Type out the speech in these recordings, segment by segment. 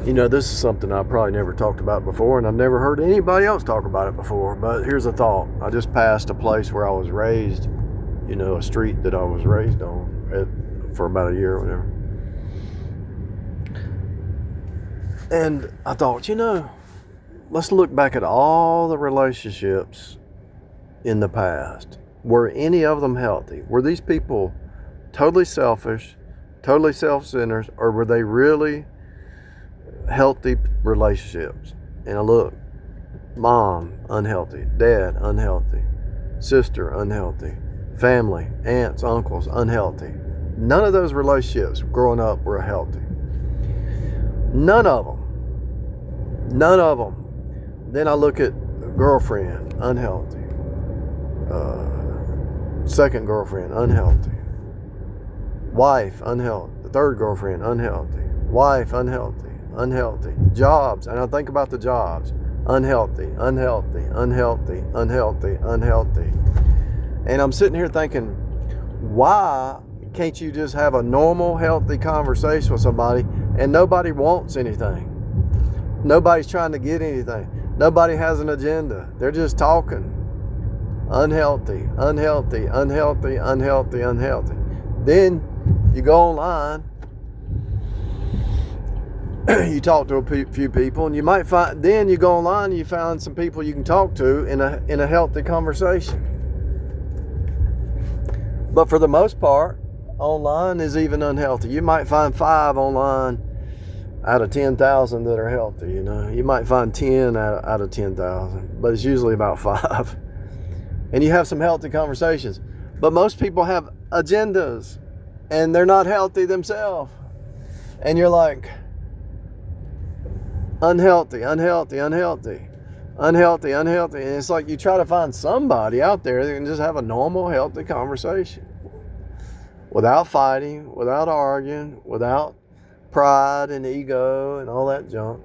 This is something I probably never talked about before, and I've never heard anybody else talk about it before, but here's a thought. I just passed a place where I was raised, a street that I was raised on for about a year or whatever. And I thought, let's look back at all the relationships in the past. Were any of them healthy? Were these people totally selfish, totally self-centered, or were they really healthy relationships? And I look, mom, unhealthy, dad, unhealthy, sister, unhealthy, family, aunts, uncles, unhealthy. None of those relationships growing up were healthy. None of them. Then I look at girlfriend, unhealthy. Second girlfriend, unhealthy. Wife, unhealthy. Third girlfriend, unhealthy. Wife, unhealthy. Jobs, and I think about the jobs. Unhealthy. And I'm sitting here thinking, why can't you just have a normal, healthy conversation with somebody and nobody wants anything? Nobody's trying to get anything. Nobody has an agenda. They're just talking. Unhealthy. Then you go online, you talk to a few people, and you might find, then you go online and you find some people you can talk to in a healthy conversation. But for the most part, online is even unhealthy. You might find 5 online out of 10,000 that are healthy. You might find 10 out of 10,000, but it's usually about 5. And you have some healthy conversations. But most people have agendas and they're not healthy themselves. And you're like, unhealthy. And it's like you try to find somebody out there that can just have a normal, healthy conversation without fighting, without arguing, without pride and ego and all that junk.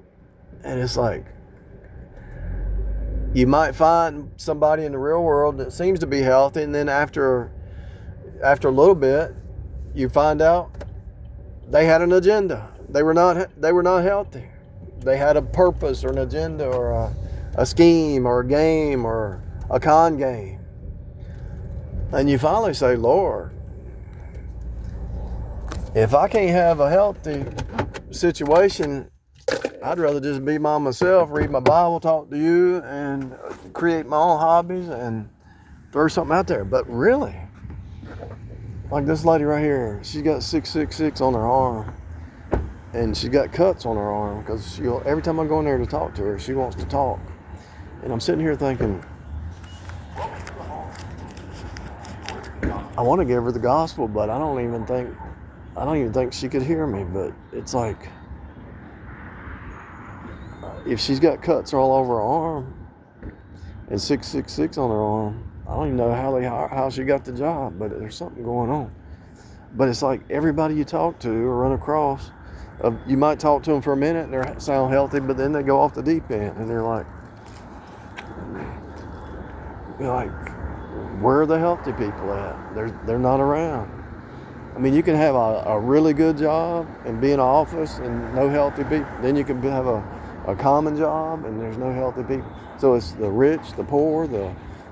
And it's like, you might find somebody in the real world that seems to be healthy, and then after a little bit, you find out they had an agenda. They were not healthy. They had a purpose or an agenda or a scheme or a game or a con game. And you finally say, Lord, if I can't have a healthy situation, I'd rather just be by myself, read my Bible, talk to you, and create my own hobbies and throw something out there. But really, like this lady right here, she's got 666 on her arm, and she's got cuts on her arm because every time I go in there to talk to her, she wants to talk. And I'm sitting here thinking, I want to give her the gospel, but I don't even think she could hear me. But it's like, if she's got cuts all over her arm and 666 on her arm, I don't even know how she got the job, but there's something going on. But it's like everybody you talk to or run across, you might talk to them for a minute and they sound healthy, but then they go off the deep end and you're like, where are the healthy people at? They're not around. I mean, you can have a really good job and be in an office and no healthy people. Then you can have a common job and there's no healthy people. So it's the rich, the poor, the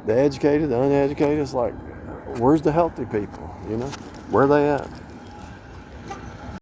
educated, the uneducated. It's like, where's the healthy people? Where are they at?